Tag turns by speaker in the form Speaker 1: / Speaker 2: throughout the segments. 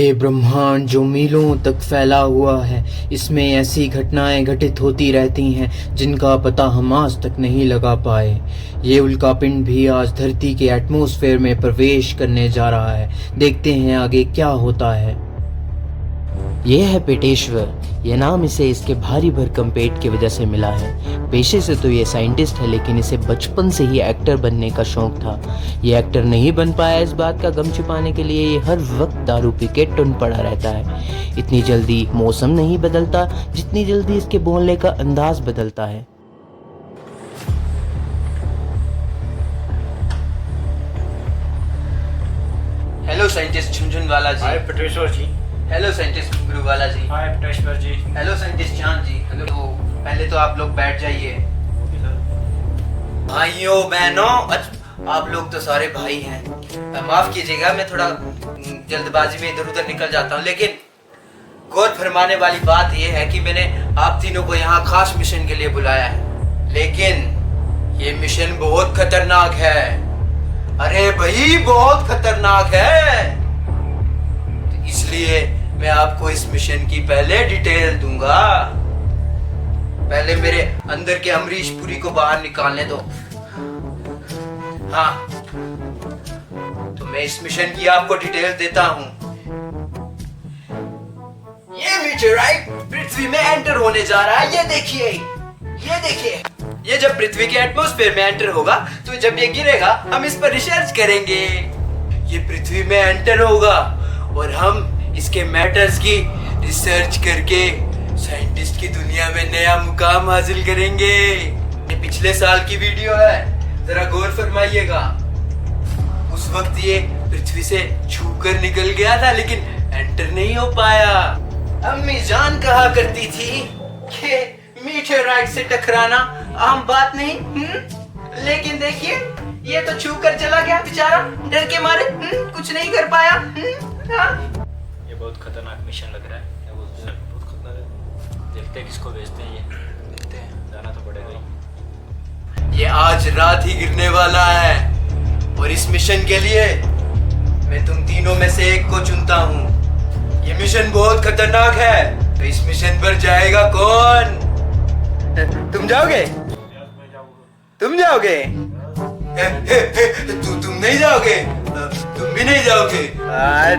Speaker 1: ये ब्रह्मांड जो मीलों तक फैला हुआ है, इसमें ऐसी घटनाएं घटित होती रहती हैं जिनका पता हम आज तक नहीं लगा पाए। ये उल्कापिंड भी आज धरती के एटमॉस्फेयर में प्रवेश करने जा रहा है। देखते हैं आगे क्या होता है। ये है पेटेश्वर। ये नाम इसे इसके भारी भरकम पेट की वजह से मिला है। पेशे से तो ये साइंटिस्ट है, लेकिन इसे बचपन से ही एक्टर बनने का शौक था। ये एक्टर नहीं बन पाया, इस बात का गम छुपाने के लिए ये हर वक्त दारू पी के टुन पड़ा रहता है। इतनी जल्दी मौसम नहीं बदलता जितनी जल्दी इसके बोलने का अंदाज बदलता है।
Speaker 2: हेलो साइंटिस्ट झुनझुनवाला जी।
Speaker 3: हाय पेटेश्वर जी।
Speaker 2: हेलो साइंटिस्ट घुंघरूवाला जी।
Speaker 3: हाय पेटेश्वर जी।
Speaker 2: हेलो साइंटिस्ट चांद जी। हेलो। तो पहले तो आप लोग बैठ जाइए।
Speaker 3: Okay sir.
Speaker 2: भाइयों बहनों, आप लोग तो सारे भाई हैं। माफ कीजिएगा, मैं थोड़ा जल्दबाजी में इधर उधर निकल जाता हूँ, लेकिन गौर फरमाने वाली बात यह है कि मैंने आप तीनों को यहाँ खास मिशन के लिए बुलाया है, लेकिन ये मिशन बहुत खतरनाक है। अरे भाई, बहुत खतरनाक है। तो इसलिए मैं आपको इस मिशन की पहले डिटेल दूंगा। पहले मेरे अंदर के अमरीश पुरी को बाहर निकालने दो। हाँ, तो मैं इस मिशन की आपको डिटेल देता हूँ। ये मीटेराइट पृथ्वी में एंटर होने जा रहा है। ये देखिए, ये देखिए। ये जब पृथ्वी के एटमॉस्फेयर में एंटर होगा, तो जब ये गिरेगा हम इस पर रिसर्च करेंगे। ये पृथ्वी में एंटर होगा और हम इसके मैटर्स की रिसर्च करके साइंटिस्ट की दुनिया में नया मुकाम हासिल करेंगे। ये पिछले साल की वीडियो है, जरा गौर फरमाइएगा। उस वक्त ये पृथ्वी से छूकर निकल गया था, लेकिन एंटर नहीं हो पाया। अम्मी जान कहा करती थी कि मीटेराइट से टकराना आम बात नहीं। लेकिन देखिए, ये तो छू कर चला गया बेचारा, डर के मारे कुछ नहीं कर पाया। हाँ?
Speaker 3: ये बहुत खतरनाक मिशन लग रहा है। क्या बोलते हैं? बहुत खतरनाक है। देखते हैं किसको भेजते हैं। ये देखते हैं, जाना तो पड़ेगा ही।
Speaker 2: ये आज रात ही गिरने वाला है, और इस मिशन के लिए मैं तुम तीनों में से एक को चुनता हूँ। ये मिशन बहुत खतरनाक है, तो इस मिशन पर जाएगा कौन? तुम जाओगे? तुम जाओगे? तुम नहीं जाओगे? तुम भी नहीं जाओगे?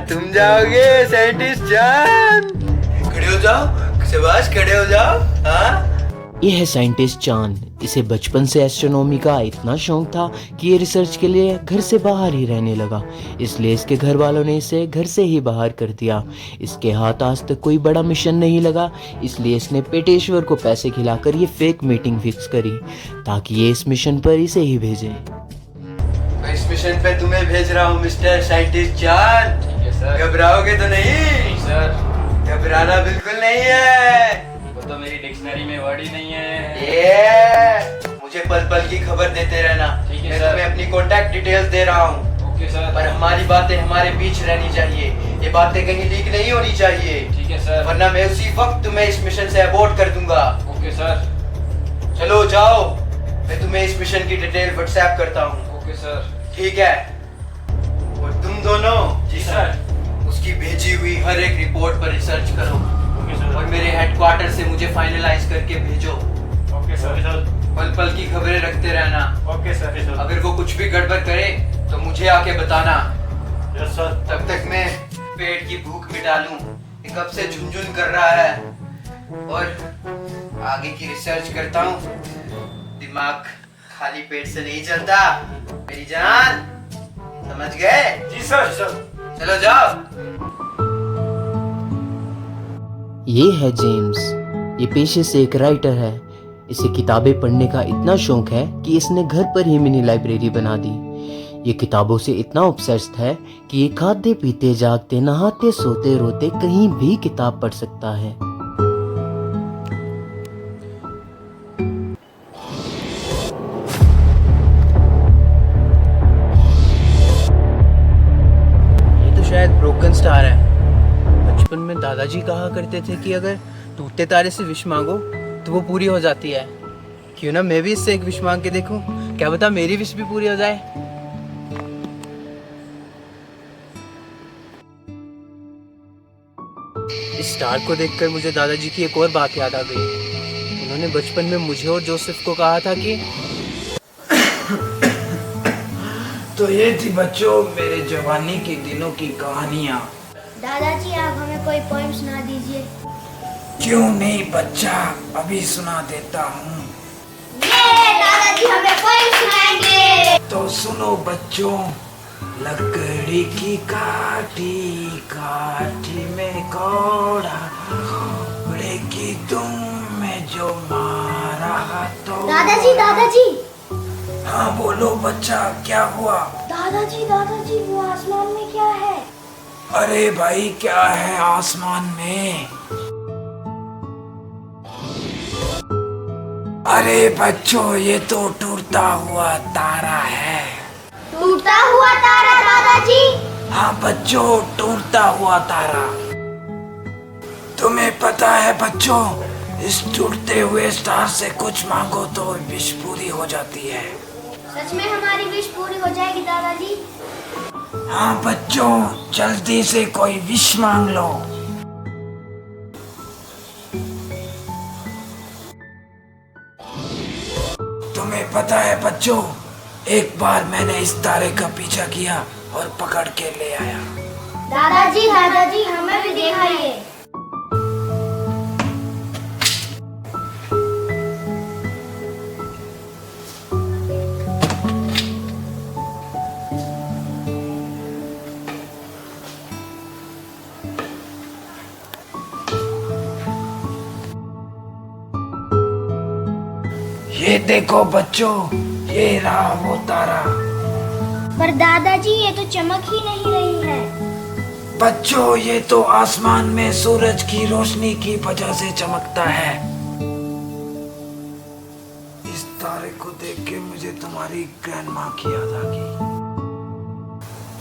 Speaker 2: तुम जाओगे साइंटिस्ट जान। खड़े हो जाओ, शाबाश, खड़े हो जाओ। हाँ,
Speaker 1: ये है साइंटिस्ट चांद। इसे बचपन से एस्ट्रोनॉमी का इतना शौक था कि ये रिसर्च के लिए घर से बाहर ही रहने लगा। इसलिए इसके घर वालों ने इसे घर से ही बाहर कर दिया। इसके हाथ आज तक कोई बड़ा मिशन नहीं लगा, इसलिए इसने पेटेश्वर को पैसे खिलाकर ये फेक मीटिंग फिक्स करी ताकि ये इस मिशन पर इसे ही भेजे।
Speaker 2: मैं इस मिशन पे तुम्हें भेज रहा हूँ मिस्टर साइंटिस्ट चांद।
Speaker 3: ठीक है सर।
Speaker 2: घबराओगे तो नहीं?
Speaker 3: सर,
Speaker 2: घबराना बिल्कुल नहीं है।
Speaker 3: वो तो मेरी डिक्शनरी में वर्ड ही नहीं है।
Speaker 2: ये मुझे पल पल की खबर देते रहना।
Speaker 3: ठीक है
Speaker 2: मैं
Speaker 3: सर।
Speaker 2: तुम्हें अपनी कॉन्टैक्ट डिटेल्स दे रहा हूँ,
Speaker 3: ओके सर।
Speaker 2: पर हमारी बातें हमारे बीच रहनी चाहिए। ये बातें कहीं लीक नहीं होनी चाहिए,
Speaker 3: ठीक है सर।
Speaker 2: वरना मैं उसी वक्त तुम्हें इस मिशन से अबॉर्ट कर दूंगा।
Speaker 3: Okay sir.
Speaker 2: चलो जाओ, मैं तुम्हें इस मिशन की डिटेल व्हाट्सएप करता हूँ।
Speaker 3: Okay sir.
Speaker 2: ठीक है? और तुम दोनों
Speaker 3: जी सर।
Speaker 2: उसकी भेजी हुई हर एक रिपोर्ट पर रिसर्च करो,
Speaker 3: ओके सर।
Speaker 2: और मेरे हेडक्वार्टर से मुझे फाइनलाइज करके भेजो।
Speaker 3: Okay sir.
Speaker 2: पल पल की खबरें रखते रहना।
Speaker 3: Okay sir.
Speaker 2: अगर वो कुछ भी गड़बड़ करे तो मुझे आके बताना।
Speaker 3: Yes sir.
Speaker 2: तब तक मैं पेट की भूख मिटा लूं। ये कब से झुनझुन कर रहा है, और आगे की रिसर्च करता हूँ। दिमाग खाली पेट से नहीं चलता मेरी जान, समझ गए?
Speaker 3: जी सर। सर।
Speaker 2: चलो जाओ।
Speaker 1: ये है जेम्स। ये पेशे से एक राइटर है। इसे किताबें पढ़ने का इतना शौक है कि इसने घर पर ही मिनी लाइब्रेरी बना दी। ये किताबों से इतना ऑब्सेस्ड है कि ये खाते पीते जागते नहाते सोते रोते कहीं भी किताब पढ़ सकता है।
Speaker 2: ये तो शायद ब्रोकन स्टार है। बचपन में दादाजी कहा करते थे कि अगर टूटते तारे से विश मांगो तो वो पूरी हो जाती है। क्यों ना मैं भी इससे एक विश मांग के देखूं, क्या पता मेरी विश भी पूरी हो जाए।
Speaker 1: इस स्टार को देखकर मुझे दादाजी की एक और बात याद आ गई। उन्होंने बचपन में मुझे और जोसेफ को कहा था कि
Speaker 4: तो ये थी बच्चों मेरे जवानी के दिनों की कहानियाँ।
Speaker 5: दादाजी आप हमें कोई पोएम सुना दीजिए।
Speaker 4: क्यों नहीं बच्चा, अभी सुना देता हूँ।
Speaker 5: ये दादाजी हमें पोएम सुनाएंगे।
Speaker 4: तो सुनो बच्चों, लकड़ी की काठी काठी में कौड़ा, घोड़े की दुम में जो मारा तो।
Speaker 5: दादाजी
Speaker 4: हाँ बोलो बच्चा, क्या हुआ?
Speaker 5: दादाजी वो आसमान में क्या है?
Speaker 4: अरे भाई क्या है आसमान में? अरे बच्चों ये तो टूटता हुआ तारा है।
Speaker 5: टूटा हुआ तारा दादाजी?
Speaker 4: हाँ बच्चों, टूटता हुआ तारा। तुम्हें पता है बच्चों, इस टूटते हुए स्टार से कुछ मांगो तो विश पूरी हो जाती है।
Speaker 5: सच में हमारी विश पूरी हो जाएगी दादाजी?
Speaker 4: हाँ बच्चों, जल्दी से कोई विश मांग लो। तुम्हें पता है बच्चों, एक बार मैंने इस तारे का पीछा किया और पकड़ के ले आया।
Speaker 5: दादाजी हमें भी दिखाइए।
Speaker 4: ये देखो बच्चों, ये रहा वो तारा।
Speaker 5: पर दादाजी ये तो चमक ही नहीं रही है।
Speaker 4: बच्चों ये तो आसमान में सूरज की रोशनी की वजह से चमकता है। इस तारे को देख के मुझे तुम्हारी ग्रैंडमा की याद आ गई।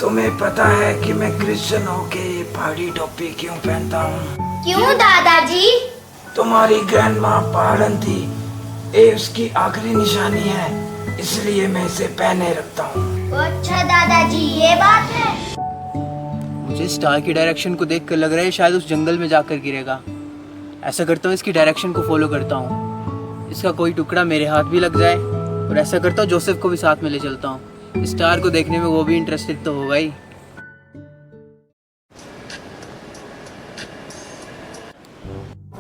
Speaker 4: तुम्हें पता है कि मैं क्रिश्चियन होके ये पहाड़ी टोपी क्यों पहनता हूँ?
Speaker 5: क्यों दादाजी?
Speaker 4: तुम्हारी ग्रैंडमा पहाड़न थी, ये उसकी आखिरी निशानी है, इसलिए मैं इसे पहने रखता हूँ।
Speaker 5: अच्छा दादाजी ये बात है।
Speaker 1: मुझे स्टार की डायरेक्शन को देखकर लग रहा है शायद उस जंगल में जाकर गिरेगा। ऐसा करता हूँ, इसकी डायरेक्शन को फॉलो करता हूँ, इसका कोई टुकड़ा मेरे हाथ भी लग जाए, और ऐसा करता हूँ जोसेफ को भी साथ में ले चलता हूँ। स्टार को देखने में वो भी इंटरेस्टेड तो होगा ही।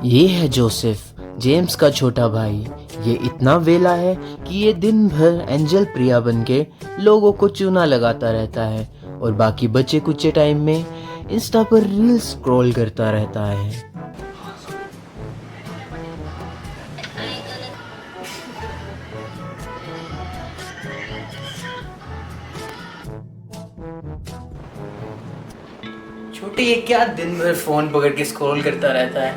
Speaker 1: ये है जोसेफ, जेम्स का छोटा भाई। ये इतना वेला है कि ये दिन भर एंजल प्रिया बनके लोगों को चूना लगाता रहता है और बाकी बचे कुचे टाइम में इंस्टा पर रील स्क्रॉल करता रहता है। छोटे, ये क्या दिन भर फोन पकड़ के स्क्रॉल करता रहता है?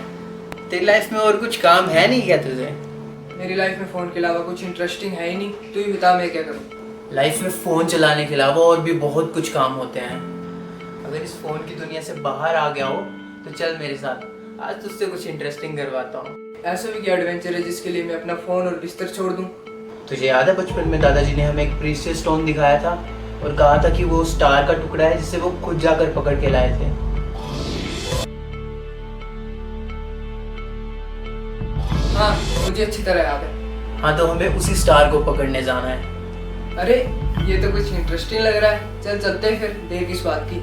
Speaker 1: तेरी लाइफ में और कुछ काम है नहीं क्या तुझे?
Speaker 6: मेरी लाइफ में फ़ोन के अलावा कुछ इंटरेस्टिंग है ही नहीं। तू ही बता मैं क्या करूँ।
Speaker 1: लाइफ में फ़ोन चलाने के अलावा और भी बहुत कुछ काम होते हैं। अगर इस फ़ोन की दुनिया से बाहर आ गया हो तो चल मेरे साथ, आज तुझसे कुछ इंटरेस्टिंग करवाता हूँ।
Speaker 6: ऐसा भी क्या एडवेंचर है जिसके लिए मैं अपना फ़ोन और बिस्तर छोड़ दूँ?
Speaker 1: तुझे याद है बचपन में दादाजी ने हमें एक प्रीशियस स्टोन दिखाया था और कहा था कि वो स्टार का टुकड़ा है जिसे वो खुद जाकर पकड़ के लाए थे।
Speaker 6: हाँ मुझे अच्छी तरह याद है।
Speaker 1: हाँ तो हमें उसी स्टार को पकड़ने जाना है।
Speaker 6: अरे ये तो कुछ इंटरेस्टिंग लग रहा है, चल चलते हैं फिर, देर किस बात की।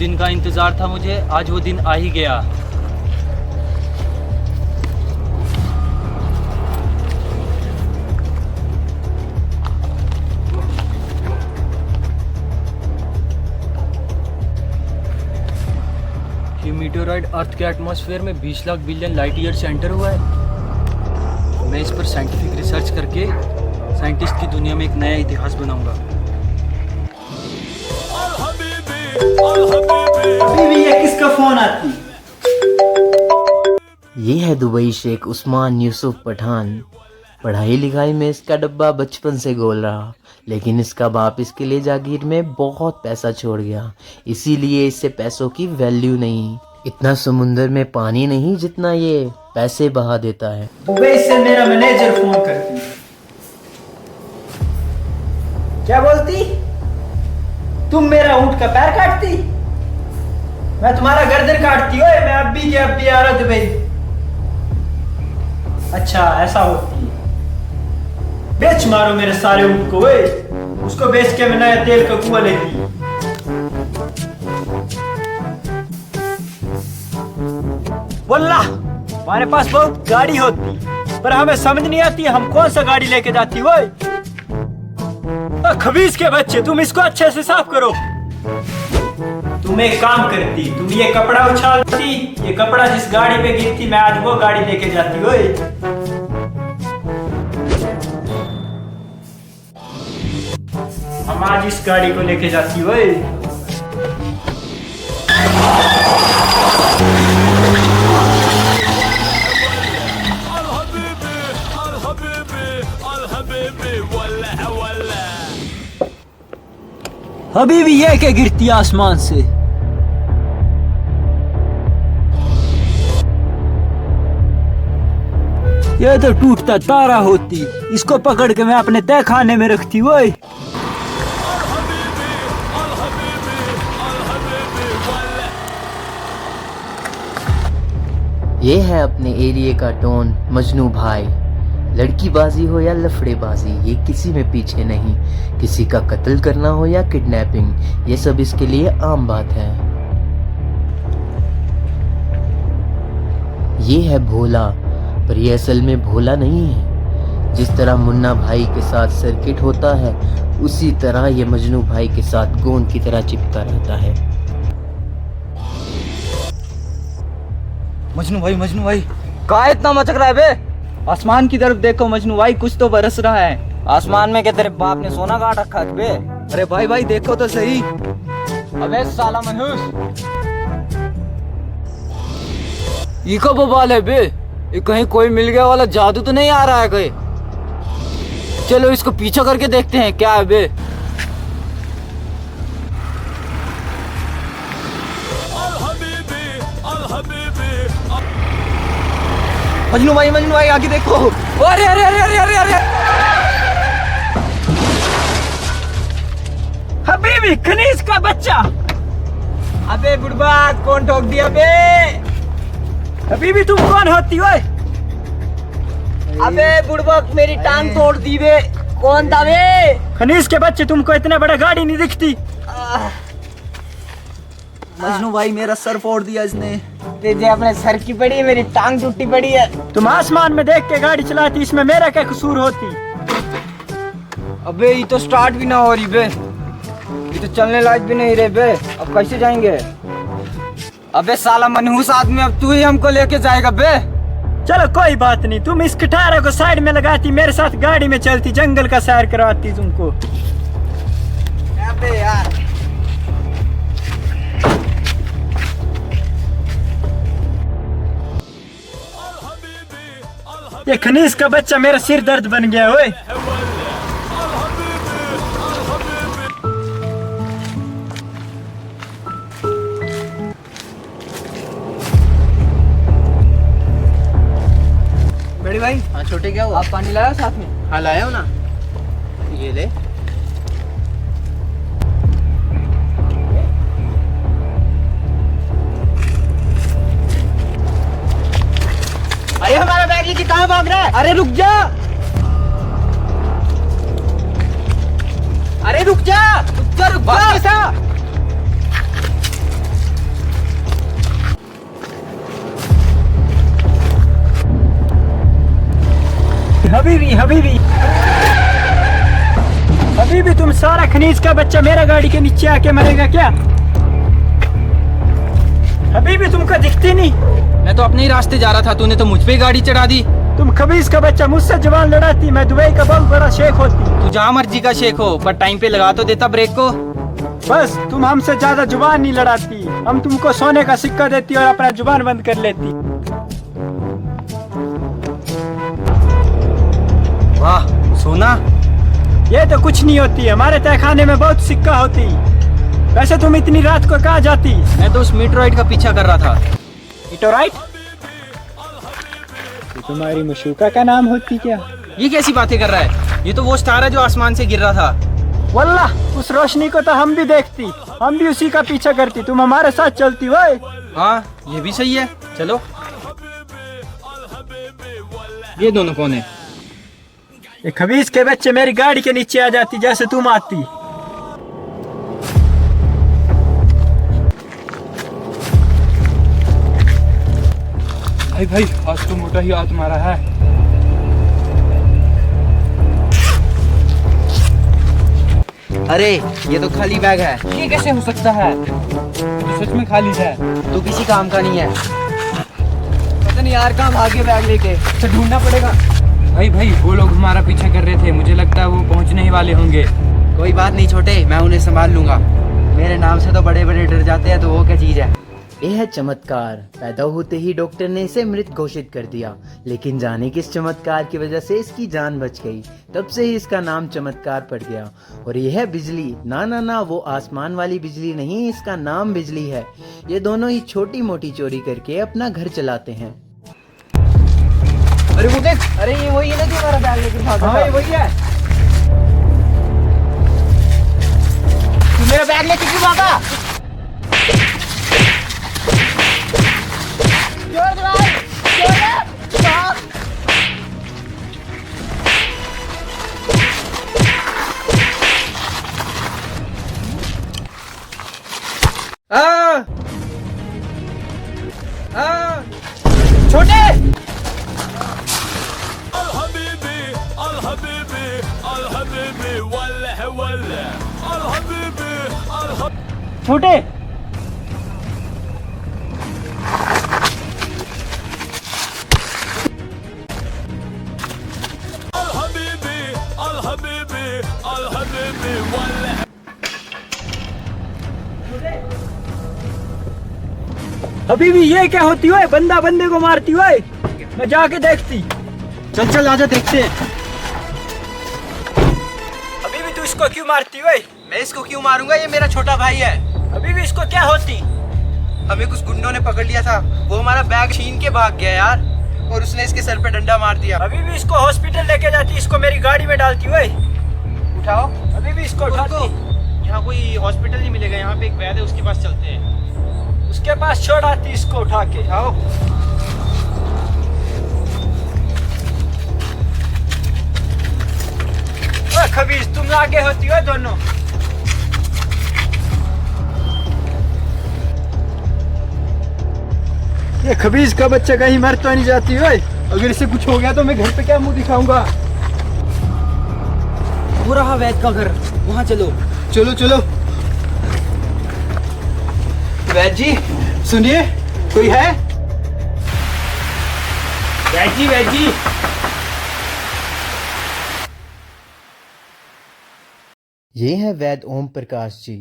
Speaker 3: दिन का इंतजार था मुझे, आज वो दिन आ ही गया। ये मीटेओराइड अर्थ के एटमॉस्फेयर में 20 लाख बिलियन लाइट ईयर से एंटर हुआ है। मैं इस पर साइंटिफिक रिसर्च करके साइंटिस्ट की दुनिया में एक नया इतिहास बनाऊंगा।
Speaker 2: अभी भी ये किसका फोन आती?
Speaker 1: ये है दुबई शेख उस्मान यूसुफ पठान। पढ़ाई लिखाई में इसका डब्बा बचपन से गोल रहा, लेकिन इसका बाप इसके लिए जागीर में बहुत पैसा छोड़ गया, इसीलिए इससे पैसों की वैल्यू नहीं। इतना समुंदर में पानी नहीं जितना ये पैसे बहा देता है।
Speaker 7: दुबई से मेरा मैनेजर फोन करती। क्या बोलती? तुम मेरा ऊंट का पैर काटती? मैं तुम्हारा गर्दन काटती हो। मैं अब भी आ रहा दुबई। अच्छा ऐसा होती है। बेच मारो मेरे सारे ऊंट को। उसको बेच के मैं नया तेल का कुआं लेती। वल्लाह हमारे पास बहुत गाड़ी होती, पर हमें समझ नहीं आती हम कौन सा गाड़ी लेके जाती। वो खबीज के बच्चे, तुम इसको अच्छे से साफ करो। तुम एक काम करती, तुम ये कपड़ा उछालती, ये कपड़ा जिस गाड़ी पे गिरती मैं आज वो गाड़ी लेके जाती। ओए हम आज इस गाड़ी को लेके जाती। ओए अभी भी ये क्या गिरती आसमान से। ये तो टूटता तारा होती, इसको पकड़ के मैं अपने तय खाने में रखती। वो
Speaker 1: ये है अपने एरिया का डॉन मजनू भाई। लड़कीबाजी हो या लफड़ेबाजी, ये किसी में पीछे नहीं। किसी का कत्ल करना हो या किडनैपिंग, ये सब इसके लिए आम बात है। ये है भोला, पर ये असल में भोला नहीं है। जिस तरह मुन्ना भाई के साथ सर्किट होता है, उसी तरह ये मजनू भाई के साथ गोंद की तरह चिपका रहता है।
Speaker 7: मजनू भाई कहाँ इतना मचक रहा है बे? आसमान की तरफ देखो मजनू भाई, कुछ तो बरस रहा है। आसमान में क्या तेरे बाप ने सोना काट रखा है बे? अरे भाई देखो तो सही। अबे साला मनहूस, ये कब बवाल है बे? ये कहीं कोई मिल गया वाला जादू तो नहीं आ रहा है कहीं? चलो इसको पीछा करके देखते हैं क्या है बे। मजनू भाई आगे देखो। अरे अरे अरे अरे अरे अरे हबीबी खनीज का बच्चा। अबे बुढ़बा कौन ठोक दिया बे? हबीबी तुम कौन होती हो? अबे बुढ़बा मेरी टांग तोड़ दी बे। कौन था बे? खनीज के बच्चे, तुमको इतना बड़ा गाड़ी नहीं दिखती। मजनू भाई मेरा सर फोड़ दिया इसने। तुझे अपने सर की पड़ी है, मेरी टांग टूटी पड़ी है। तुम आसमान में देख के गाड़ी चलाती, इसमें मेरा क्या कसूर होती? अबे ये तो स्टार्ट भी ना हो रही बे, ये तो चलने लायक भी नहीं रहे बे। अब कैसे जाएंगे? अबे साला मनहूस आदमी, अब तू ही हमको लेके जाएगा बे। चलो कोई बात नहीं, तुम इस कटारा को साइड में लगाती, मेरे साथ गाड़ी में चलती, जंगल का सैर करवाती तुमको। अबे यार ये खनीज का बच्चा मेरा सिर दर्द बन गया। ओए बड़े भाई। हाँ छोटे, क्या हुआ? आप पानी लाया साथ में? हाँ लाया हूँ ना, ये ले। अरे हमारा बैग लेके कहाँ भाग रहा है? अरे रुक जा, अरे रुक जा, रुक जा। हबीबी तुम सारा खनीज का बच्चा मेरा गाड़ी के नीचे आके मरेगा क्या? हबीबी तुमको दिखती नहीं?
Speaker 6: मैं तो अपने ही रास्ते जा रहा था, तूने तो मुझ पे गाड़ी चढ़ा दी।
Speaker 7: तुम खबीज का बच्चा मुझसे जवान लड़ाती, मैं दुबई का बहुत बड़ा शेख होती।
Speaker 6: तू जहाँ मर्जी का शेख हो, पर टाइम पे लगा तो देता ब्रेक को।
Speaker 7: बस तुम हमसे ज्यादा जुबान नहीं लड़ाती, हम तुमको सोने का सिक्का देती और अपना जुबान बंद कर लेती। वाह सोना,
Speaker 3: ये तो कुछ नहीं होती, हमारे तहखाने में बहुत सिक्का होती। वैसे तुम इतनी रात को कहाँ जाती?
Speaker 7: मैं तो उस मीटरॉइड का पीछा कर रहा था।
Speaker 3: मीटरॉइड? ये तुम्हारी मशूका का नाम होती क्या?
Speaker 7: ये कैसी बातें कर रहा है? ये तो वो स्टार है जो आसमान से गिर रहा था।
Speaker 3: वल्लाह उस रोशनी को तो हम भी देखती, हम भी उसी का पीछा करती। तुम हमारे साथ चलती हो?
Speaker 7: हाँ ये भी सही है, चलो। ये दोनों कौन है?
Speaker 3: ये खबीज के बच्चे मेरी गाड़ी के नीचे आ जाती जैसे तुम आती।
Speaker 6: भाई भाई आज तो मोटा ही हाथ मारा है।
Speaker 7: अरे ये तो खाली बैग है।
Speaker 6: ये कैसे हो सकता है? तो सच में खाली है।
Speaker 7: तो किसी काम का नहीं है। पता नहीं यार कहाँ भागे बैग लेके, तो ढूंढना पड़ेगा।
Speaker 6: भाई भाई वो लोग हमारा पीछा कर रहे थे, मुझे लगता है वो पहुंचने ही वाले होंगे।
Speaker 7: कोई बात नहीं छोटे, मैं उन्हें संभाल लूंगा। मेरे नाम से तो बड़े बड़े डर जाते हैं, तो वो क्या चीज है?
Speaker 1: यह है चमत्कार। पैदा होते ही डॉक्टर ने इसे मृत घोषित कर दिया, लेकिन जाने किस चमत्कार की वजह से इसकी जान बच गई। तब से ही इसका नाम चमत्कार पड़ गया। और यह है बिजली। ना ना ना, वो आसमान वाली बिजली नहीं, इसका नाम बिजली है। ये दोनों ही छोटी मोटी चोरी करके अपना घर चलाते हैं।
Speaker 7: अरे वो देख, अरे ये वही है ना जो हमारा बैग लेकर भागा था।
Speaker 3: हाँ वही है।
Speaker 7: तू मेरा बैग लेके क्यों भागा? छोटे छोटे
Speaker 3: अभी भी ये क्या होती है? बंदा बंदे को मारती है। मैं जाके देखती।
Speaker 7: चल चल आजा देखते हैं।
Speaker 3: अभी भी तू इसको क्यों मारती है?
Speaker 7: मैं इसको क्यों मारूंगा? ये मेरा छोटा भाई है।
Speaker 3: अभी भी इसको क्या होती?
Speaker 7: हमें कुछ गुंडों ने पकड़ लिया था, वो हमारा बैग छीन के भाग गया यार, और उसने इसके सर पे डंडा मार दिया।
Speaker 3: अभी भी इसको हॉस्पिटल लेके जाती, इसको मेरी गाड़ी में डालती है।
Speaker 7: उठाओ।
Speaker 3: अभी भी इसको उठाती।
Speaker 7: यहाँ कोई हॉस्पिटल नहीं मिलेगा, यहाँ पे एक वैद है, उसके पास चलते हैं।
Speaker 3: उसके पास छोड़ आती इसको उठा के।
Speaker 7: आओ।
Speaker 3: खबीज तुम आगे होती हो दोनों। ये खबीज का बच्चा कहीं मर तो नहीं जाती है? अगर इसे कुछ हो गया तो मैं घर पे क्या मुंह दिखाऊंगा?
Speaker 7: वो रहा वैद का घर, वहाँ चलो।
Speaker 3: चलो चलो।
Speaker 7: वैद जी सुनिए, कोई है?
Speaker 3: वैद जी, वैद जी।
Speaker 1: ये हैं वैद ओम प्रकाश जी।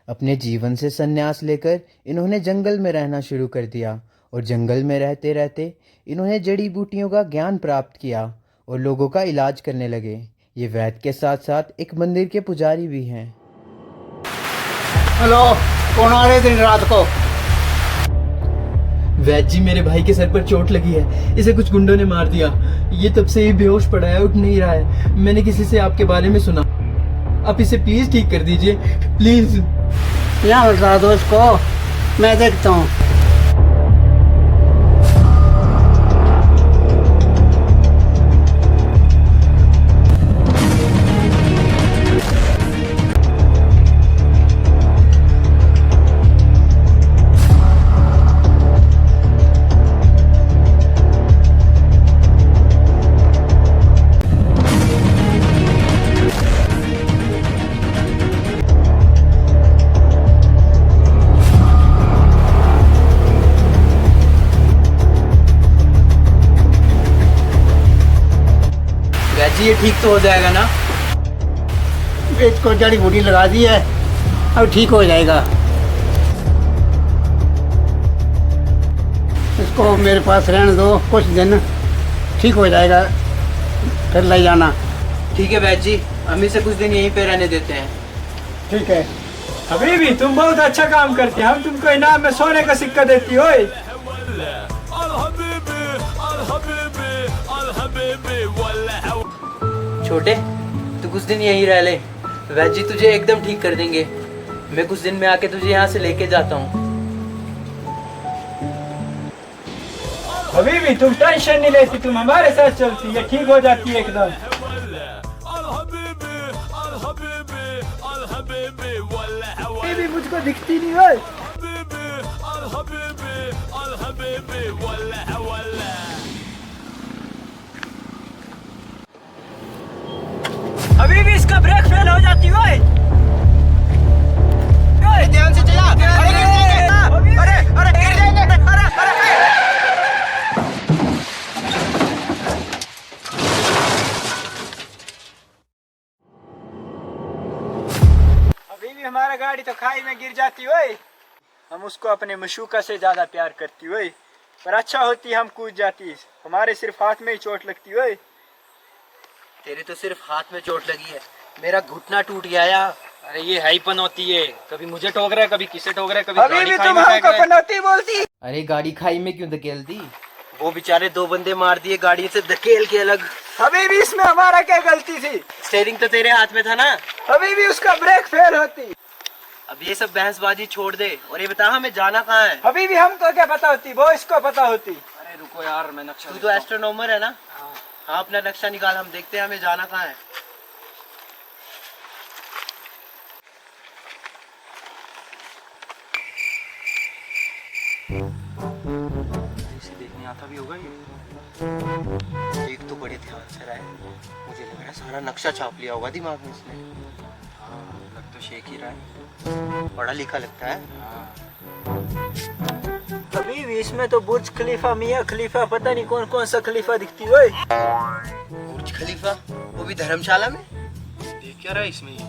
Speaker 1: अपने जीवन से संन्यास लेकर इन्होंने जंगल में रहना शुरू कर दिया, और जंगल में रहते रहते इन्होंने जड़ी बूटियों का ज्ञान प्राप्त किया और लोगों का इलाज करने लगे। ये वैद के साथ साथ एक मंदिर के पुजारी भी हैं।
Speaker 8: हेलो, कौन आ रहे दिन रात को?
Speaker 1: वैद जी, मेरे भाई के सर पर चोट लगी है, इसे कुछ गुंडों ने मार दिया। ये तब से ही बेहोश पड़ा है, उठ नहीं रहा है। मैंने किसी से आपके बारे में सुना, आप इसे प्लीज ठीक कर दीजिए, प्लीज।
Speaker 8: यहाँ बता दो इसको, मैं देखता हूँ।
Speaker 7: ये ठीक तो हो जाएगा ना?
Speaker 8: इसको जड़ी बूटी लगा दी है, अब ठीक हो जाएगा। इसको मेरे पास रहने दो कुछ दिन, ठीक हो जाएगा, फिर ले जाना।
Speaker 2: ठीक है वैद जी, हम इसे कुछ दिन यहीं पे रहने देते हैं।
Speaker 7: ठीक है। अभी भी तुम बहुत अच्छा काम करते हैं, हम तुमको इनाम में सोने का सिक्का देती हो।
Speaker 2: छोटे, तू कुछ दिन यहीं रह ले, वैद जी तुझे एकदम ठीक कर देंगे। मैं कुछ दिन में आके तुझे यहाँ से लेके जाता हूँ।
Speaker 7: अभी भी तुम टेंशन नहीं लेती, तुम हमारे साथ चलती है, ठीक हो जाती है एकदम। अभी भी मुझको दिखती नहीं है। अभी भी इसका ब्रेक फेल हो जाती है। ध्यान से चला। अरे गिर जाएंगे। अभी भी हमारा गाड़ी तो खाई में गिर जाती है। हम उसको अपने मशूका से ज्यादा प्यार करती है, पर अच्छा होती हम कूद जाती, हमारे सिर्फ हाथ में ही चोट लगती है।
Speaker 2: तेरे तो सिर्फ हाथ में चोट लगी है, मेरा घुटना टूट गया यार।
Speaker 3: अरे ये हाईपन होती है, कभी मुझे ठोक रहा है, कभी किसे ठोक रहा है, कभी
Speaker 7: अभी
Speaker 3: गाड़ी
Speaker 7: भी
Speaker 3: खाई
Speaker 7: तुम
Speaker 3: में फेंक
Speaker 7: हमको
Speaker 3: रहा है।
Speaker 7: पनौती बोलती।
Speaker 1: अरे गाड़ी खाई में क्यों धकेलती?
Speaker 2: वो बेचारे 2 बंदे मार दिए गाड़ी से धकेल के अलग।
Speaker 7: अभी भी इसमें हमारा क्या गलती थी?
Speaker 2: स्टीयरिंग तो तेरे हाथ में था ना।
Speaker 7: अभी भी उसका ब्रेक फेल होती।
Speaker 2: अब ये सब बहसबाजी छोड़ दे और ये बता हमें जाना कहाँ है?
Speaker 7: अभी भी हमको क्या पता होती, वो इसको पता होती।
Speaker 3: अरे रुको यार, मैं नक्शा
Speaker 2: तू तो एस्ट्रोनॉमर है ना। हाँ अपना नक्शा निकाल, हम देखते हैं हमें जाना कहाँ है।
Speaker 3: इसे देखने आता भी होगा ये।
Speaker 2: देख तो बड़े ध्यान से रहा है, मुझे लग रहा है सारा नक्शा छाप लिया होगा दिमाग में इसने।
Speaker 3: हाँ, लग तो शेख ही रहा है।
Speaker 2: पढ़ा लिखा लगता है।
Speaker 7: अभी भी इसमें तो बुर्ज खलीफा, मियाँ खलीफा, पता नहीं कौन कौन सा खलीफा दिखती है।
Speaker 2: बुर्ज खलीफा, वो भी धर्मशाला में।
Speaker 3: देख क्या रहा है इसमें ये?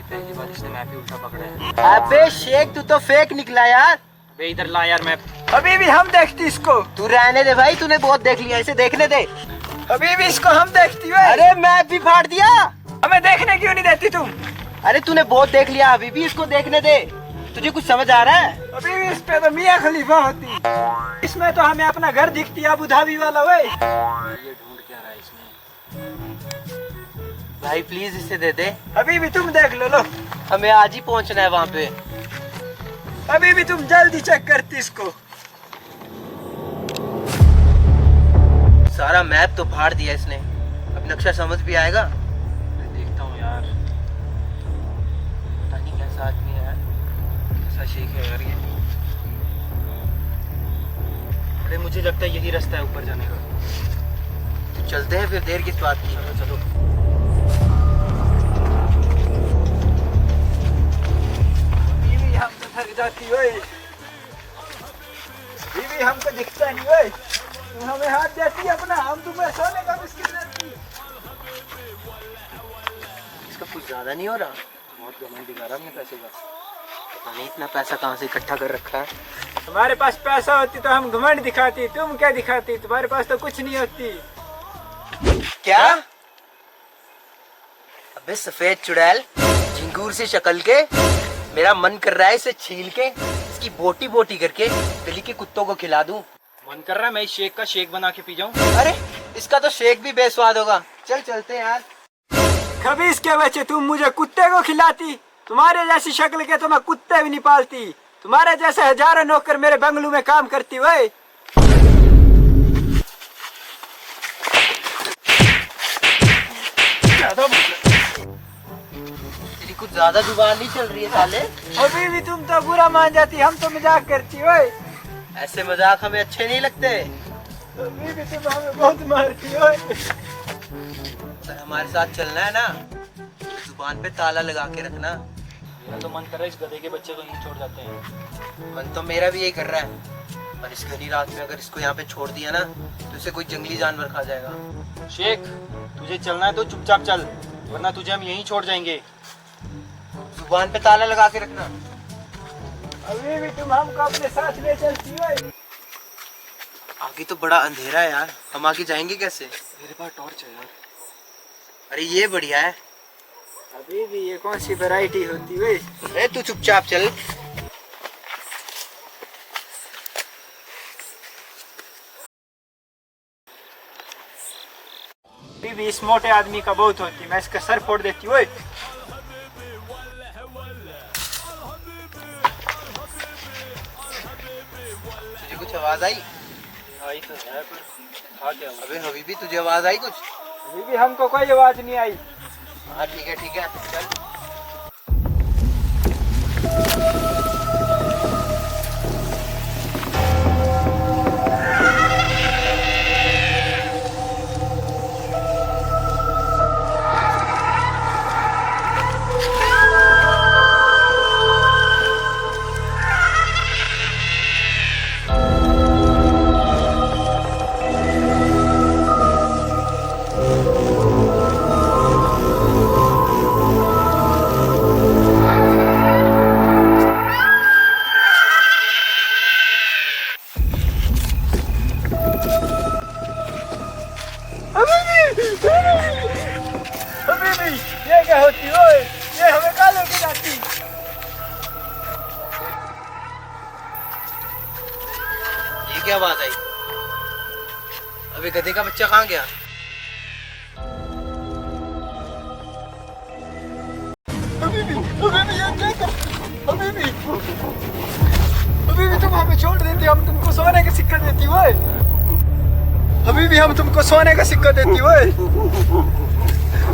Speaker 3: पहली बार इसने मैप ही उल्टा पकड़ा है।
Speaker 2: अबे शेख तू तो फेक निकला यार।
Speaker 3: बे इधर ला यार मैप।
Speaker 7: अभी भी हम देखती इसको।
Speaker 2: तू रहने दे भाई, तूने बहुत देख लिया, इसे देखने दे।
Speaker 7: अभी भी इसको हम देखती है।
Speaker 2: अरे मैप भी फाड़ दिया।
Speaker 7: हमें देखने क्यों नहीं देती तुम?
Speaker 2: अरे तूने बहुत देख लिया, अभी भी इसको देखने दे। तुझे कुछ समझ आ रहा है?
Speaker 7: अभी भी इस पे तो मियाँ खलीफा होती, इसमें तो हमें अपना घर दिखती है, अबू धाबी वाला। वे
Speaker 3: ये ढूंढ क्या रहा है इसमें?
Speaker 2: भाई प्लीज इसे दे दे,
Speaker 7: अभी भी तुम देख लो।
Speaker 2: हमें आज ही पहुंचना है वहाँ पे।
Speaker 7: अभी भी तुम जल्दी चेक करती इसको।
Speaker 2: सारा मैप तो फाड़ दिया इसने, अब नक्शा समझ भी आएगा।
Speaker 3: मैं देखता हूँ यार,
Speaker 2: पता नहीं कैसा आदमी है यार,
Speaker 3: कैसा शेख है यार ये। अरे मुझे लगता है यही रास्ता है ऊपर जाने का।
Speaker 2: तो चलते हैं फिर, देर किस बात की।
Speaker 3: चलो चलो।
Speaker 7: अभी भी हम तो थक जाती है। अभी भी हमको दिखता नहीं है। तुम हमें हाथ देती अपना, हम तुम्हें सोने का मुश्किल देती।
Speaker 2: इसका कुछ ज्यादा नहीं हो रहा?
Speaker 3: बहुत घमंड दिखा रहा है अपने पैसे का।
Speaker 2: पता नहीं इतना पैसा कहाँ से इकट्ठा कर रखा है।
Speaker 7: हमारे पास पैसा होती तो हम घमंड दिखाती, तुम क्या दिखाती? तुम्हारे पास तो कुछ नहीं होती।
Speaker 2: क्या? अबे सफेद चुड़ैल, झिंगूर से शक्ल के, मेरा मन कर रहा है इसे छील के, इसकी बोटी बोटी करके गली के कुत्तों को खिला दूं।
Speaker 3: मन कर रहा है मैं इस शेक का शेक बना के पी जाऊँ।
Speaker 2: अरे इसका तो शेक भी बेस्वाद होगा। चल चलते हैं यार।
Speaker 7: कभी इसके बच्चे तुम मुझे कुत्ते को खिलाती, तुम्हारे जैसी शक्ल के तो मैं कुत्ते भी नहीं पालती। तुम्हारे जैसे हजारों नौकर मेरे बंगलू में काम करती हुए।
Speaker 2: तेरी कुछ ज्यादा जुबान नहीं चल रही है साले।
Speaker 7: अभी भी तुम तो बुरा मान जाती, हम तो मजाक करती हुए।
Speaker 2: ऐसे मजाक हमें अच्छे नहीं लगते।
Speaker 7: अभी भी तुम हमें बहुत मारती हो।
Speaker 2: अगर हमारे साथ चलना है ना, जुबान पे ताला लगा के रखना।
Speaker 3: मेरा तो मन कर रहा है इस गधे के बच्चे को यहीं छोड़ जाते हैं।
Speaker 2: मन तो मेरा भी यही कर रहा है, पर इस घनी रात में अगर इसको यहाँ पे छोड़ दिया ना तो इसे कोई जंगली जानवर खा जाएगा।
Speaker 3: शेख तुझे चलना है तो चुपचाप चल, वरना तुझे हम यहीं छोड़ जाएंगे।
Speaker 2: जुबान पे ताला लगा के रखना।
Speaker 7: अभी भी तुम हमको अपने साथ ले चलती हो।
Speaker 2: आगे तो बड़ा अंधेरा है यार, हम आगे जाएंगे कैसे?
Speaker 3: मेरे पास टॉर्च है यार।
Speaker 2: अरे ये बढ़िया है।
Speaker 7: अभी भी ये कौन सी वैरायटी होती है?
Speaker 2: अरे तू चुपचाप चल।
Speaker 7: अभी भी इस मोटे आदमी का बहुत होती, मैं इसका सर फोड़ देती हूँ।
Speaker 2: तुझे कुछ आवाज आई?
Speaker 3: आई तो है पर खा क्या?
Speaker 2: अबे हबीबी तुझे आवाज आई कुछ?
Speaker 7: अभी भी हमको कोई आवाज नहीं आई।
Speaker 2: हाँ ठीक है चल।
Speaker 7: ये क्या होती है? ये हमें कहाँ लेके जाती?
Speaker 2: ये क्या आवाज आई? अबे गधे का बच्चा कहाँ गया?
Speaker 7: अभी भी तुम हमें छोड़ देती, हम तुमको सोने का सिक्का देती हुए। अभी भी हम तुमको सोने का सिक्का देती हुए।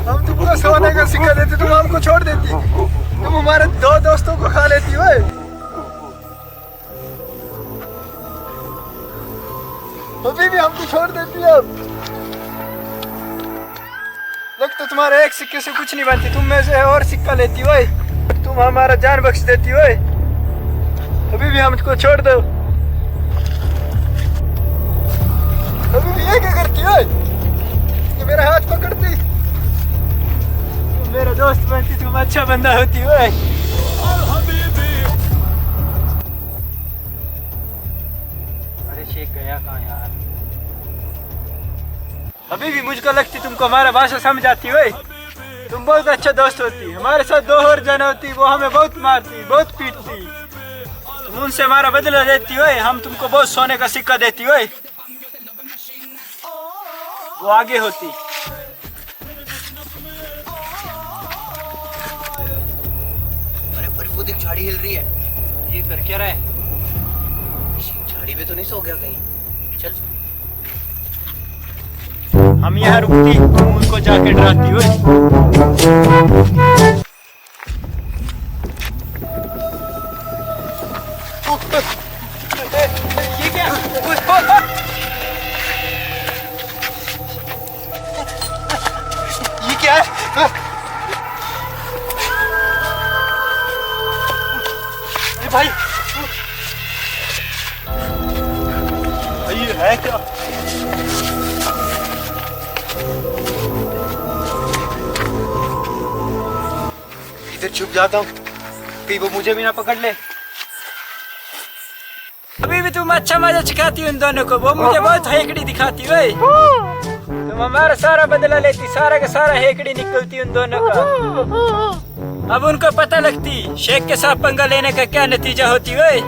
Speaker 7: हम तुमको सोने का सिक्का देते, तुम हमको छोड़ देती। तुम हमारे दो दोस्तों को खा लेती हुए। अभी भी हमको छोड़ देती है। लगता तुम्हारे एक सिक्के से कुछ नहीं बनती, तुम में से और सिक्का लेती हुए। तुम हमारा जान बख्श देती हुए। अभी भी हमको छोड़ दो। अभी भी ये क्या करती है? ये मेरा हाथ पकड़ती, तुम मेरा दोस्त बनती, तुम अच्छा बंदा होती है। अरे शेख गया कहाँ यार? अभी भी मुझको लगती तुमको हमारा भाषा समझ आती है। तुम बहुत अच्छा दोस्त होती। हमारे साथ दो और जन होती, वो हमें बहुत मारती, बहुत पीटती। तुम उनसे हमारा बदला देती हो, हम तुमको बहुत सोने का सिक्का देती हो। वो आगे होती।
Speaker 2: अरे वो देख झाड़ी हिल रही है।
Speaker 7: ये कर क्या रहा है?
Speaker 2: झाड़ी में तो नहीं सो गया कहीं? चल।
Speaker 7: हम यहाँ रुकती, तुम उनको जाके डराती हो। ये क्या? ये क्या है? भाई ये है क्या?
Speaker 2: इधर छुप जाता हूँ, कहीं वो मुझे भी ना पकड़ ले।
Speaker 7: अभी भी तुम अच्छा मजा सिखाती हो उन दोनों को, वो मुझे बहुत हेकड़ी दिखाती है। तुम हमारा सारा बदला लेती, सारा का सारा हेकड़ी निकलती उन दोनों का। अब उनको पता लगती शेख के साथ पंगा लेने का क्या नतीजा होती है।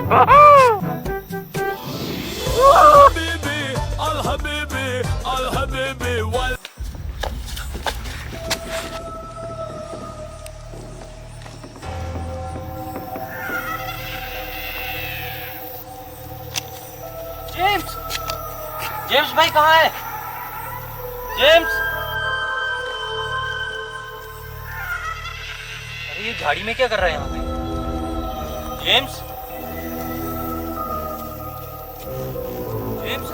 Speaker 7: जेम्स, जेम्स भाई कहाँ है? जेम्स, अरे ये गाड़ी में क्या कर रहा है यहाँ पे? जेम्स, जेम्स,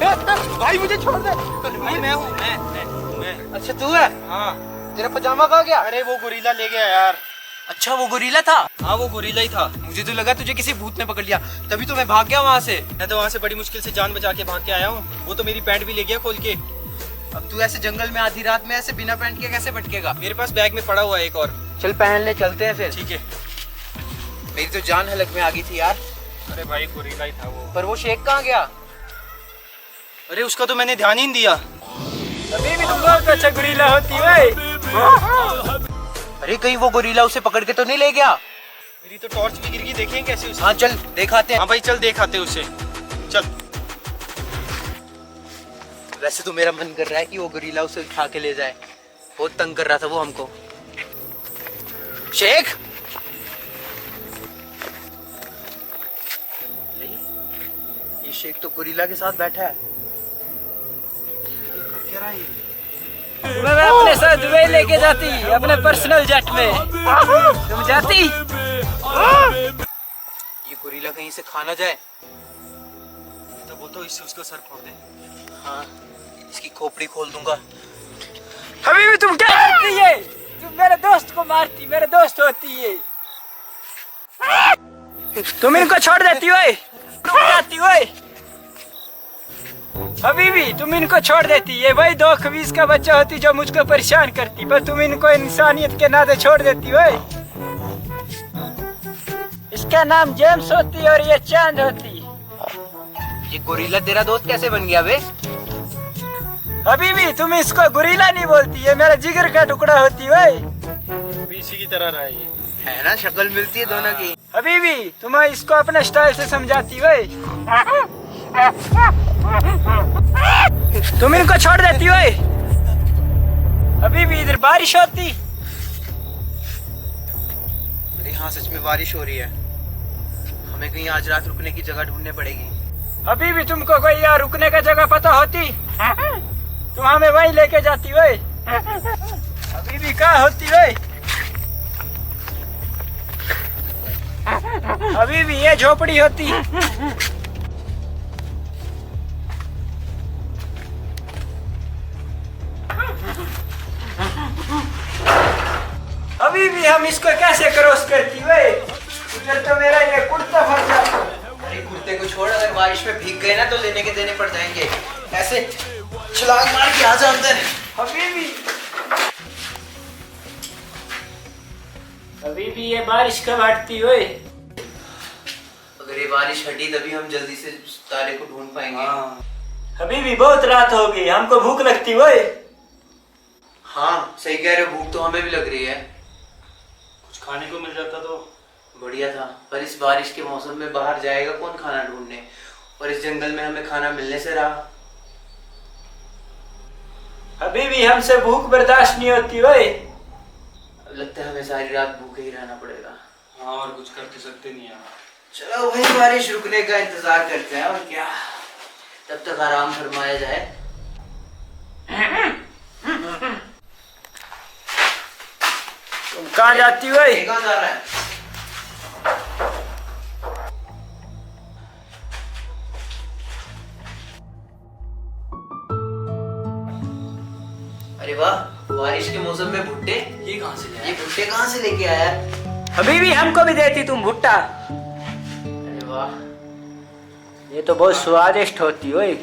Speaker 7: भाई मुझे छोड़ दे। भाई मैं हूँ, मैं।
Speaker 2: अच्छा तू है?
Speaker 7: हाँ।
Speaker 2: तेरा पजामा कहाँ गया?
Speaker 7: अरे वो गोरिल्ला ले गया यार।
Speaker 2: अच्छा वो गोरीला था?
Speaker 3: हाँ वो गोरीला ही था।
Speaker 2: मुझे तो लगा तुझे किसी भूत ने पकड़ लिया, तभी तो मैं भाग गया वहाँ से।
Speaker 3: मैं तो वहाँ से बड़ी मुश्किल से जान बचा के भाग के आया हूँ। वो तो मेरी पैंट भी ले गया खोल के।
Speaker 2: अब तू ऐसे जंगल में आधी रात में ऐसे बिना पैंट के कैसे भटकेगा?
Speaker 3: मेरे पास बैग में पड़ा हुआ है एक और।
Speaker 2: चल पहन ले, चलते हैं फिर।
Speaker 3: ठीक है।
Speaker 2: मेरी तो जान हलक में आ गई थी यार।
Speaker 3: अरे भाई गोरीला ही था वो।
Speaker 2: पर वो शेख कहाँ गया?
Speaker 7: अरे उसका तो मैंने ध्यान ही नहीं दिया।
Speaker 3: अभी भी तुम बहुत अच्छा गोरिल्ला होती है।
Speaker 1: अरे कहीं वो गोरिल्ला उसे पकड़ के तो नहीं ले गया?
Speaker 7: मेरी तो टॉर्च भी गिर गई, देखें कैसे उसे।
Speaker 1: हाँ चल दिखाते हैं।
Speaker 7: हाँ भाई चल देखाते उसे, चल।
Speaker 1: वैसे तो मेरा मन कर रहा है कि वो गोरिल्ला उसे उठा के ले जाए, बहुत तंग कर रहा था वो हमको। शेख, ये शेख तो गोरिल्ला के साथ बैठा है। क्या रहा है ये?
Speaker 3: मैं अपने साथ दुबई लेके जाती अपने पर्सनल जेट में, तुम जाती?
Speaker 1: ये गोरिल्ला कहीं से खा ना जाए।
Speaker 7: तो वो तो इससे उसका सर फोड़ दे।
Speaker 1: हाँ, इसकी खोपड़ी खोल दूंगा।
Speaker 3: अभी भी तुम क्या करती है? तुम मेरे दोस्त को मारती, मेरे दोस्त होती है। तुम इनको छोड़ देती हो, रुक जाती हो। अभी भी तुम इनको छोड़ देती, ये वही 2 का बच्चा होती जो मुझको परेशान करती, पर तुम इनको इंसानियत के नाते छोड़ देती हो। इसका नाम जेम्स होती और ये चांद होती।
Speaker 1: ये गोरिल्ला तेरा दोस्त कैसे बन गया बे?
Speaker 3: अभी भी तुम इसको गोरिल्ला नहीं बोलती, ये मेरा जिगर का टुकड़ा होती है।
Speaker 7: इसी की तरह रहा है ये।
Speaker 1: है ना, शक्ल मिलती है दोनों की।
Speaker 3: अभी भी तुम इसको अपने स्टाइल से समझाती हो, तुम इनको छोड़ देती हो। अभी भी इधर बारिश होती।
Speaker 1: अरे हाँ, सच में बारिश हो रही है। हमें कहीं आज रात रुकने की जगह ढूंढनी पड़ेगी।
Speaker 3: अभी भी तुमको कोई यहाँ रुकने का जगह पता होती, तुम हमें वहीं लेके जाती हो। अभी भी कहाँ होती हो? अभी भी ये झोपड़ी होती। अभी भी हम इसको कैसे क्रॉस करती है? इधर तो मेरा ये कुर्ता फंस जाता।
Speaker 1: अरे कुर्ते को छोड़, अगर बारिश में भीग गए ना तो लेने के देने पड़ जाएंगे। ऐसे छलांग मार के आ जा अंदर।
Speaker 3: अभी भी ये बारिश कब हटती है?
Speaker 1: अगर ये बारिश हटी तभी हम जल्दी से तारे को ढूंढ पाएंगे।
Speaker 3: अभी भी बहुत रात हो गई, हमको भूख लगती है।
Speaker 1: हाँ सही कह रहे हो, भूख तो हमें भी लग रही है।
Speaker 7: कुछ खाने को मिल जाता तो
Speaker 1: बढ़िया था, पर इस बारिश के मौसम में बाहर जाएगा कौन खाना ढूंढने, और इस जंगल में हमें खाना मिलने से रहा।
Speaker 3: अभी भी हमसे भूख बर्दाश्त नहीं होती है।
Speaker 1: अब लगता है हमें सारी रात भूखे ही रहना पड़ेगा।
Speaker 7: हाँ, और कुछ करते सकते नहीं है।
Speaker 1: चलो वही बारिश रुकने का इंतजार करते हैं, और क्या, तब तक आराम फरमाया जाए।
Speaker 3: तुम कहाँ जाती हो?
Speaker 1: कहाँ जा रहा है? अरे वाह, बारिश के मौसम में भुट्टे,
Speaker 7: ये कहाँ से
Speaker 1: ये भुट्टे कहाँ से लेके आया?
Speaker 3: अभी भी हमको भी देती तुम भुट्टा।
Speaker 1: अरे वाह,
Speaker 3: ये तो बहुत स्वादिष्ट होती है।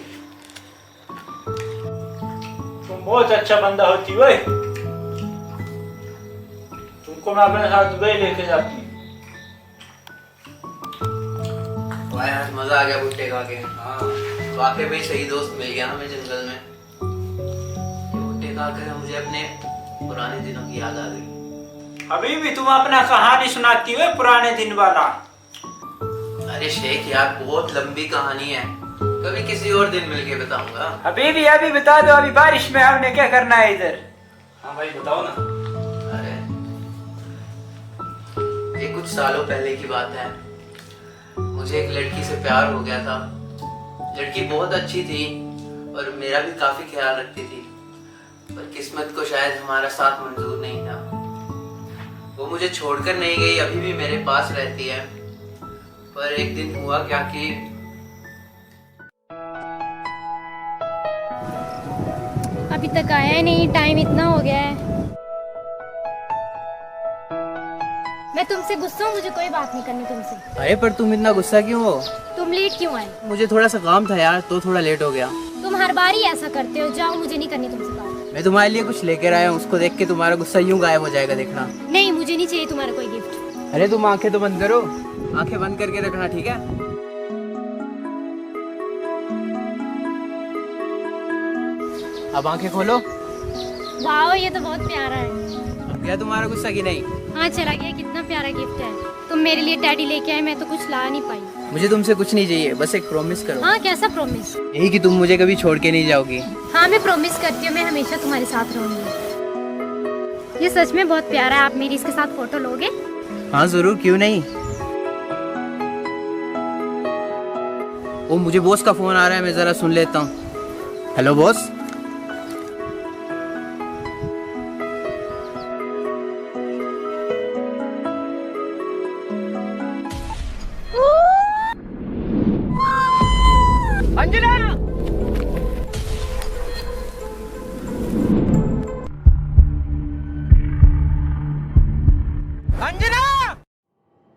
Speaker 3: तुम बहुत अच्छा बंदा होती है। तुमको मैं अपने साथ दुबई लेके जाती।
Speaker 1: वाह यार, मजा आ गया भुट्टे खा के। हाँ वाकई में सही दोस्त मिल गया हमें जंगल में। भुट्टे खा कर मुझे अपने पुराने दिनों की याद आ गई।
Speaker 3: अभी भी तुम अपना कहानी सुनाती हो पुराने दिन वाला।
Speaker 1: अरे शेख यार, बहुत लंबी कहानी है, कभी किसी और दिन मिलके बताऊंगा।
Speaker 3: अभी बता दो, अभी बारिश में हमने क्या करना है इधर?
Speaker 7: हाँ भाई बताओ ना।
Speaker 1: अरे ये कुछ सालों पहले की बात है। मुझे एक लड़की से प्यार हो गया था। लड़की बहुत अच्छी थी और मेरा भी काफी ख्याल रखती थी, पर किस्मत को शायद हमारा साथ मंजूर नहीं था। वो मुझे छोड़कर नहीं गई, अभी भी मेरे पास रहती है। पर एक दिन हुआ क्या कि
Speaker 5: अभी तक आया ही नहीं, टाइम इतना हो गया है। मैं तुमसे गुस्सा हूँ, मुझे कोई बात नहीं करनी तुमसे।
Speaker 1: अरे पर तुम इतना गुस्सा क्यों हो?
Speaker 5: तुम लेट क्यों आए?
Speaker 1: मुझे थोड़ा सा काम था यार, तो थोड़ा लेट हो गया।
Speaker 5: तुम हर बार ही ऐसा करते हो। जाओ, मुझे नहीं करनी तुमसे बात।
Speaker 1: मैं तुम्हारे लिए कुछ लेकर आया हूँ, उसको देख के तुम्हारा गुस्सा यूं गायब हो जाएगा, देखना।
Speaker 5: नहीं, मुझे नहीं चाहिए तुम्हारा कोई गिफ्ट।
Speaker 1: अरे तुम आंखें तो बंद करो, आंखें बंद करके रखना, ठीक है?
Speaker 2: अब आंखें खोलो।
Speaker 5: वाह, ये तो बहुत प्यारा है।
Speaker 2: क्या तुम्हारा गुस्सा की नहीं?
Speaker 5: हाँ, चला गया। कितना प्यारा गिफ्ट है। तुम मेरे लिए टैडी लेके आए, मैं तो कुछ ला नहीं पाई।
Speaker 2: मुझे तुमसे कुछ नहीं चाहिए, बस एक प्रॉमिस करो।
Speaker 5: हाँ, कैसा प्रॉमिस?
Speaker 2: यही कि तुम मुझे कभी छोड़ के नहीं जाओगी।
Speaker 5: हाँ, मैं प्रॉमिस करती हूँ, मैं हमेशा तुम्हारे साथ रहूंगी। ये सच में बहुत प्यारा है। आप मेरी इसके साथ फोटो लोगे?
Speaker 2: हाँ जरूर, क्यों नहीं। ओ, मुझे बॉस का फोन आ रहा है, मैं जरा सुन लेता हूँ। Hello boss.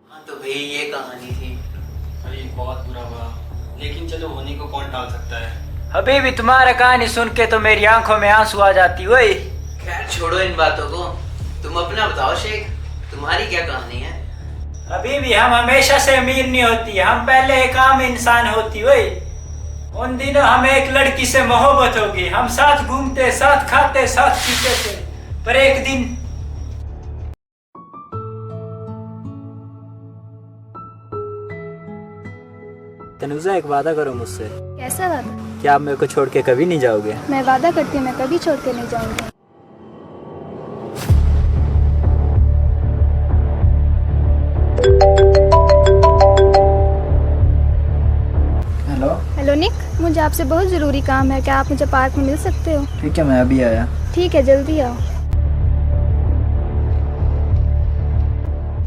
Speaker 2: हाँ तो भाई ये कहानी थी।
Speaker 3: अरे बहुत बुरा हुआ, लेकिन चलो होने को कौन टाल सकता है।
Speaker 7: अभी भी तुम्हारा कहानी सुन के तो मेरी आंखों में आंसू आ जाती वही।
Speaker 2: खैर छोड़ो इन बातों को, तुम अपना बताओ शेख, तुम्हारी क्या कहानी है?
Speaker 7: अभी भी हम हमेशा से अमीर नहीं होती, हम पहले एक आम इंसान होती वही। उन दिनों हमें एक लड़की से मोहब्बत होगी, हम साथ घूमते, साथ खाते, साथ पीते थे। पर एक दिन तनुजा, एक वादा करो मुझसे।
Speaker 9: कैसा वादा?
Speaker 7: क्या आप मेरे को छोड़ के कभी नहीं जाओगे?
Speaker 9: मैं वादा करती हूँ, मैं कभी छोड़ के नहीं जाऊंगी।
Speaker 7: हेलो।
Speaker 9: हेलो निक, मुझे आपसे बहुत ज़रूरी काम है। क्या आप मुझे पार्क में मिल सकते हो?
Speaker 7: ठीक है, मैं अभी आया।
Speaker 9: ठीक है, जल्दी आओ।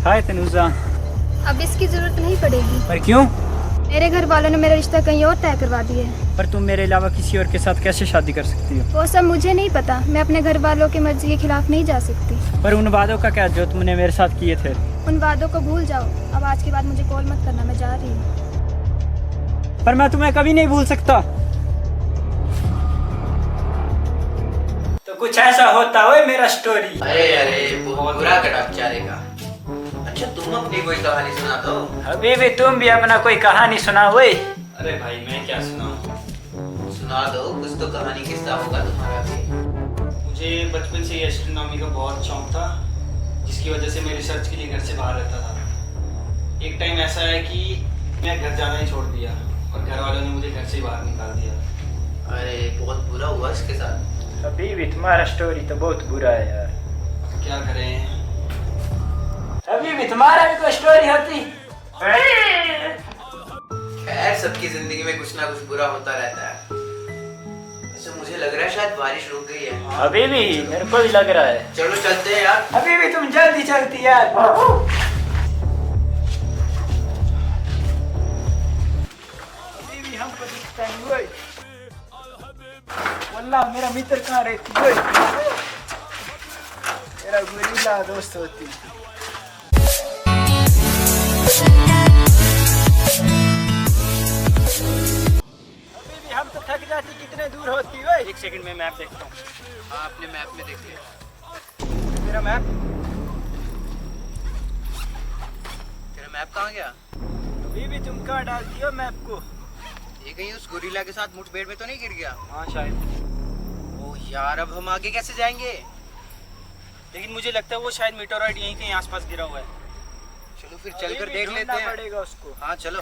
Speaker 7: हाय तनुजा।
Speaker 9: अब इसकी ज़रूरत नहीं पड़ेगी।
Speaker 7: पर क्यों?
Speaker 9: मेरे घर वालों ने मेरा रिश्ता कहीं और तय करवा दिया है।
Speaker 7: पर तुम मेरे अलावा किसी और के साथ कैसे शादी कर सकती हो?
Speaker 9: वो सब मुझे नहीं पता, मैं अपने घर वालों की मर्जी के खिलाफ नहीं जा सकती।
Speaker 7: पर उन वादों का क्या जो तुमने मेरे साथ किए थे?
Speaker 9: उन वादों को भूल जाओ। अब आज के बाद मुझे कॉल मत करना, मैं जा रही हूँ।
Speaker 7: पर मैं तुम्हें कभी नहीं भूल सकता। तो कुछ ऐसा होता है मेरा स्टोरी।
Speaker 2: अरे अरे, बहुत बुरा कटा बेचारे का। अच्छा तुम अपनी कोई कहानी सुना दो।
Speaker 7: अभी भी तुम भी अपना कोई कहानी सुना हुई।
Speaker 3: अरे भाई मैं क्या सुनाऊं?
Speaker 2: सुना दो, कुछ तो कहानी किस्सा होगा तुम्हारा भी।
Speaker 3: मुझे बचपन से एस्ट्रोनॉमी का बहुत शौक था, जिसकी वजह से मैं रिसर्च के लिए घर से बाहर रहता था। एक टाइम ऐसा है कि मैं घर जाना ही छोड़ दिया और घर वालों ने मुझे घर से बाहर निकाल दिया।
Speaker 2: अरे बहुत बुरा हुआ इसके साथ।
Speaker 7: अभी भी तुम्हारा स्टोरी तो बहुत बुरा है यार।
Speaker 3: क्या करें?
Speaker 7: अभी भी तुम्हारा भी कोई स्टोरी होती।
Speaker 2: खैर सबकी जिंदगी में कुछ ना कुछ बुरा होता रहता है। वैसे मुझे लग रहा है शायद बारिश रुक गई है।
Speaker 7: अभी भी मेरे को भी लग रहा है।
Speaker 2: चलो चलते हैं यार।
Speaker 7: अभी भी तुम जल्दी चलती यार। अभी भी हमको दिखता नहीं वही। वल्लाह मेरा मित्र कहाँ रहती वही। मेरा गुरीला दोस्त होती। अभी भी हम तो थक जाती, कितने दूर होती वही। एक सेकंड में मैप देखता हूँ।
Speaker 2: हाँ अपने मैप में देखते।
Speaker 7: मेरा मैप।
Speaker 2: तेरा मैप कहाँ गया?
Speaker 7: अभी भी तुम कहाँ डालती हो मैप को?
Speaker 2: ये कहीं उस गोरिल्ला के साथ मुठभेड़ में तो नहीं गिर गया?
Speaker 7: हाँ शायद।
Speaker 2: ओह यार, अब हम आगे कैसे जाएंगे?
Speaker 7: लेकिन मुझे लगता है वो शायद मीटोराइड यहीं कहीं आसपास गिरा हुआ है।
Speaker 2: चलो फिर चलकर देख लेते हैं।
Speaker 7: पड़ेगा उसको।
Speaker 2: हाँ चलो।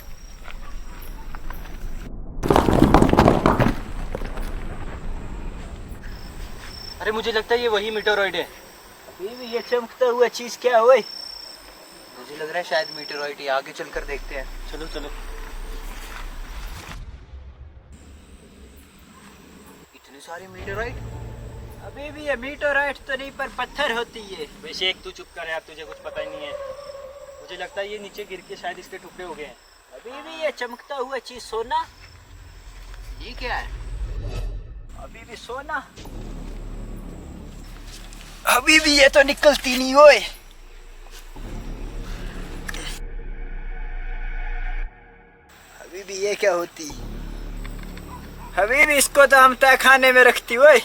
Speaker 3: अरे मुझे लगता है ये वही मीटोरॉइड है।
Speaker 7: अभी भी ये चमकता हुआ चीज क्या हुआ?
Speaker 2: मुझे लग रहा है शायद मीटरॉइड ही। आगे चलकर देखते हैं।
Speaker 3: चलो चलो।
Speaker 2: इतने सारे मीटरॉइड।
Speaker 7: अभी भी ये मीटोराइड तो नहीं पर पत्थर होती है।
Speaker 3: वैसे एक तू चुप कर यार, तुझे कुछ पता ही नहीं है। मुझे लगता है ये नीचे गिर के शायद इसके टुकड़े हो गए हैं।
Speaker 7: अभी भी ये चमकता हुआ चीज सोना।
Speaker 2: ये क्या है?
Speaker 7: अभी भी सोना। अभी भी ये तो निकलती नहीं होए। अभी भी ये क्या होती? अभी भी इसको तो हम तय खाने में रखती हुए।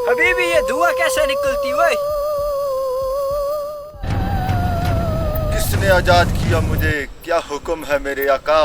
Speaker 7: अभी भी ये धुआं कैसे निकलती हुए?
Speaker 10: किसने आजाद किया मुझे, क्या हुक्म है मेरे आका?